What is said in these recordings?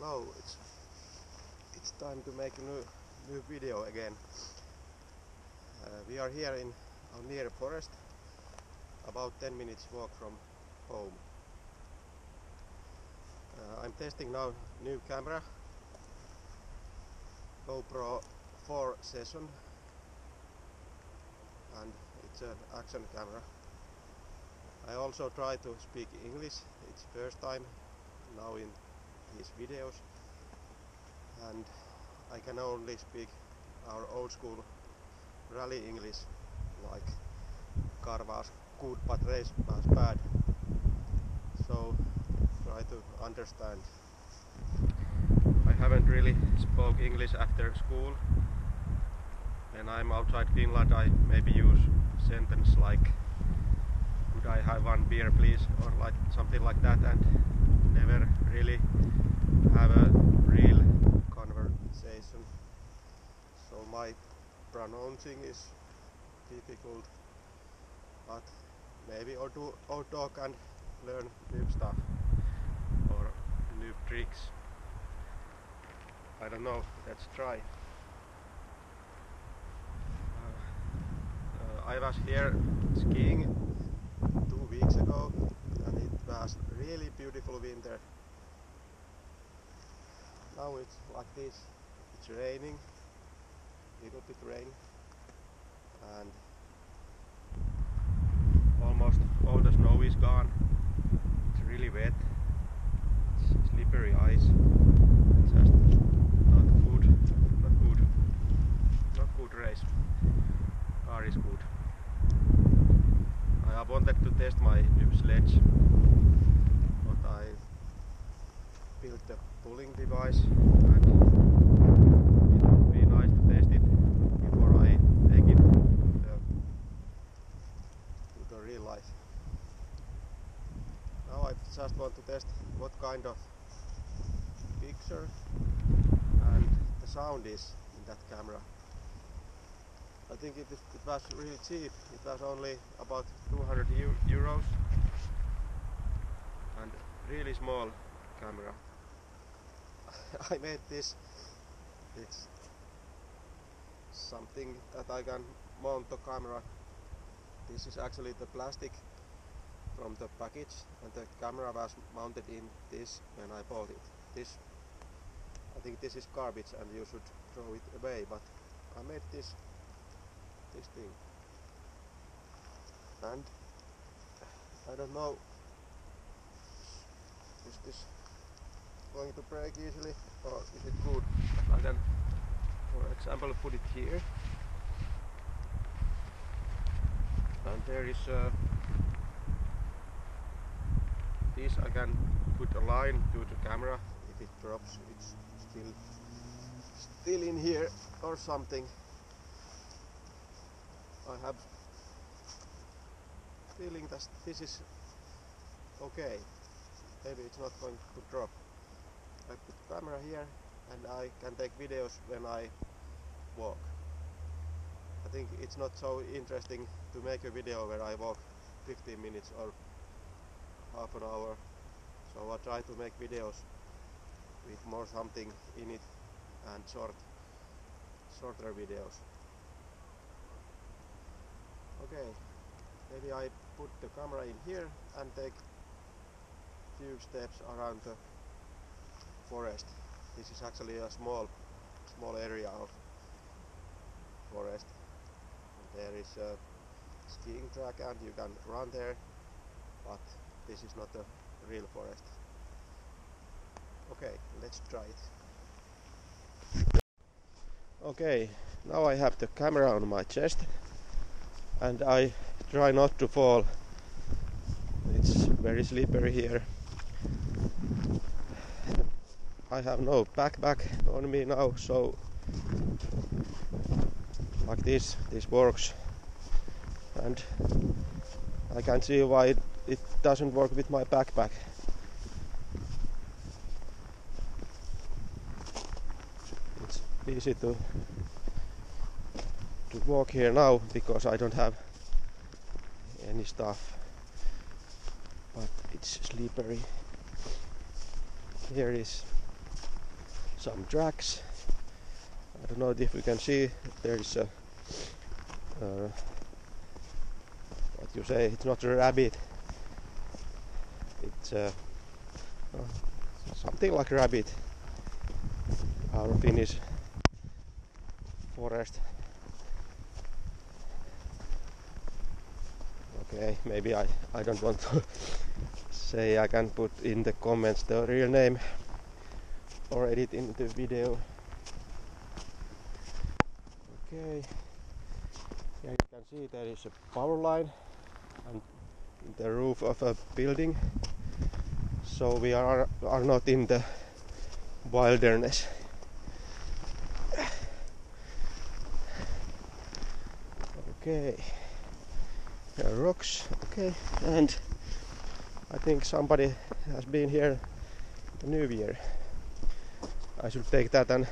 Hello, it's time to make a new video again. We are here in our near forest, about 10 minutes walk from home. I'm testing now new camera, GoPro 4 Session, and it's an action camera. I also try to speak English. It's first time now in these videos, and I can only speak our old school rally English, like car was good but race was bad, so try to understand. I haven't really spoke English after school. When I'm outside Finland I maybe use sentence like "could I have one beer please?" or like something like that, and never really have a real conversation. So my pronouncing is difficult, but maybe I'll talk and learn new stuff or new tricks. I don't know, let's try. I was here skiing 2 weeks ago and it was really beautiful winter. Now it's like this, it's raining, little bit rain, and almost all the snow is gone. It's really wet, it's slippery ice, it's just not good race. Car is good. I wanted to test my new sledge, but I built the pulling device, and it would be nice to test it before I take it to the real life. Now I just want to test what kind of picture and the sound is in that camera. I think it was really cheap. It was only about 200 euros and really small camera. I made this. It's something that I can mount the camera. This is actually the plastic from the package, and the camera was mounted in this when I bought it. I think this is garbage and you should throw it away, but I made this thing, and I don't know, is this going to break easily or is it good? I can, for example, put it here, and there is this. I can put a line to the camera. If it drops, it's still in here or something. I have feeling that this is okay. Maybe it's not going to drop. I put the camera here and I can take videos when I walk. I think it's not so interesting to make a video where I walk 15 minutes or half an hour. So I try to make videos with more something in it and shorter videos. Okay, maybe I put the camera in here and take few steps around the forest. This is actually a small area of forest. And there is a skiing track and you can run there, but this is not a real forest. Okay, let's try it. Okay, now I have the camera on my chest and I try not to fall. It's very slippery here. I have no backpack on me now, so like this works, and I can see why it doesn't work with my backpack. It's easy to walk here now because I don't have any stuff, but it's slippery. Here is some tracks. I don't know if you can see, there is a what you say, it's not a rabbit, it's something like a rabbit, our Finnish forest. Okay, maybe I don't want to say, I can put in the comments the real name or edit in the video. Okay, here you can see there is a power line and the roof of a building, so we are not in the wilderness. Okay, there are rocks. Okay, and I think somebody has been here the New Year. I should take that and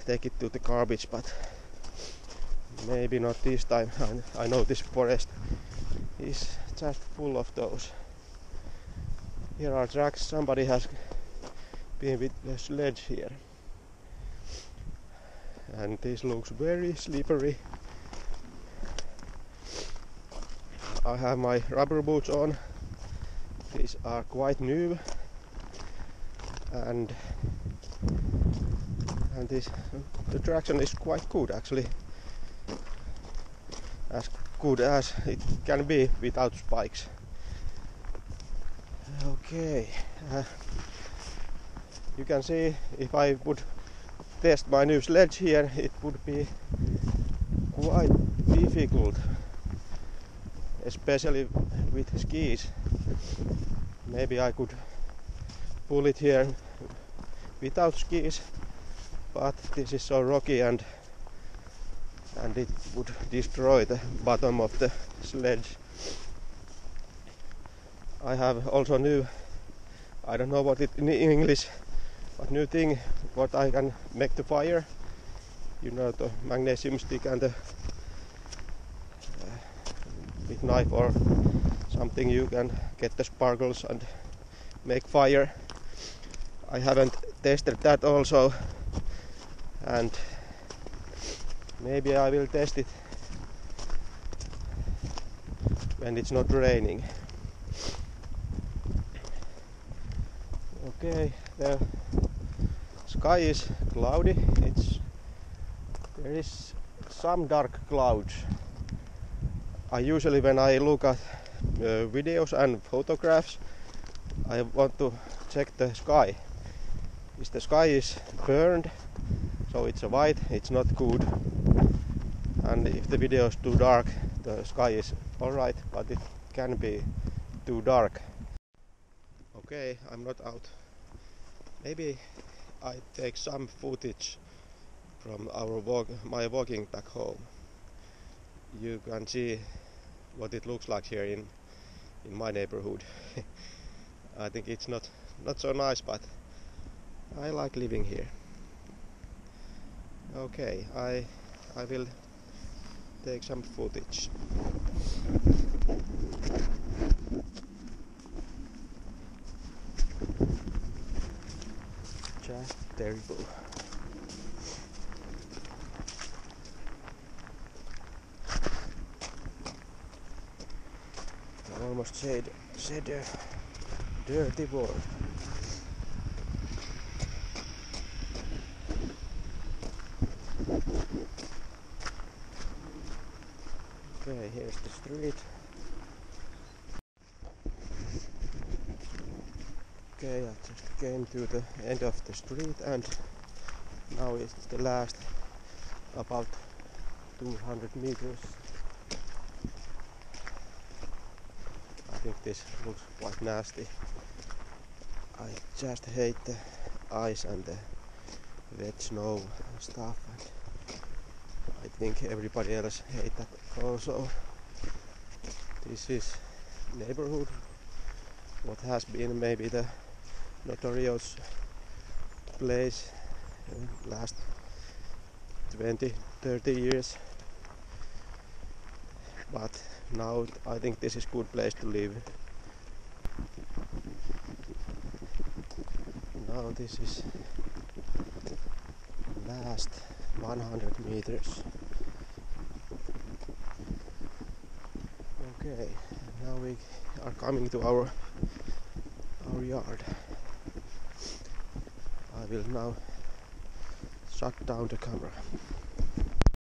take it to the garbage, but maybe not this time. I know this forest is just full of those. Here are tracks. Somebody has been with a sledge here, and this looks very slippery. I have my rubber boots on. These are quite new, and the traction is quite good, actually, as good as it can be without spikes. Okay, you can see if I would test my new sledge here, it would be quite difficult, especially with skis. Maybe I could pull it here without skis, but this is so rocky and it would destroy the bottom of the sledge. I have also new, I don't know what it in English, but new thing what I can make the fire. You know, the magnesium stick and the with knife or something you can get the sparkles and make fire. I haven't tested that also, and maybe I will test it when it's not raining. Okay, the sky is cloudy. There is some dark clouds. I usually, when I look at videos and photographs, I want to check the sky. If the sky is burned, so it's white, it's not good. And if the video is too dark, the sky is alright, but it can be too dark. Okay, I'm not out. Maybe I take some footage from my walking back home. You can see what it looks like here in my neighborhood. I think it's not so nice, but I like living here. Okay, I will take some footage. Just terrible. I almost said a dirty word. Okay, here's the street. Okay, I just came to the end of the street, and now it's the last about 200 meters. I think this looks quite nasty. I just hate the ice and the wet snow and stuff, and I think everybody else hates that also. This is neighborhood what has been maybe the notorious place in last 20-30 years, but now I think this is good place to live. Now this is last 100 meters. Okay, now we are coming to our yard. I will now shut down the camera.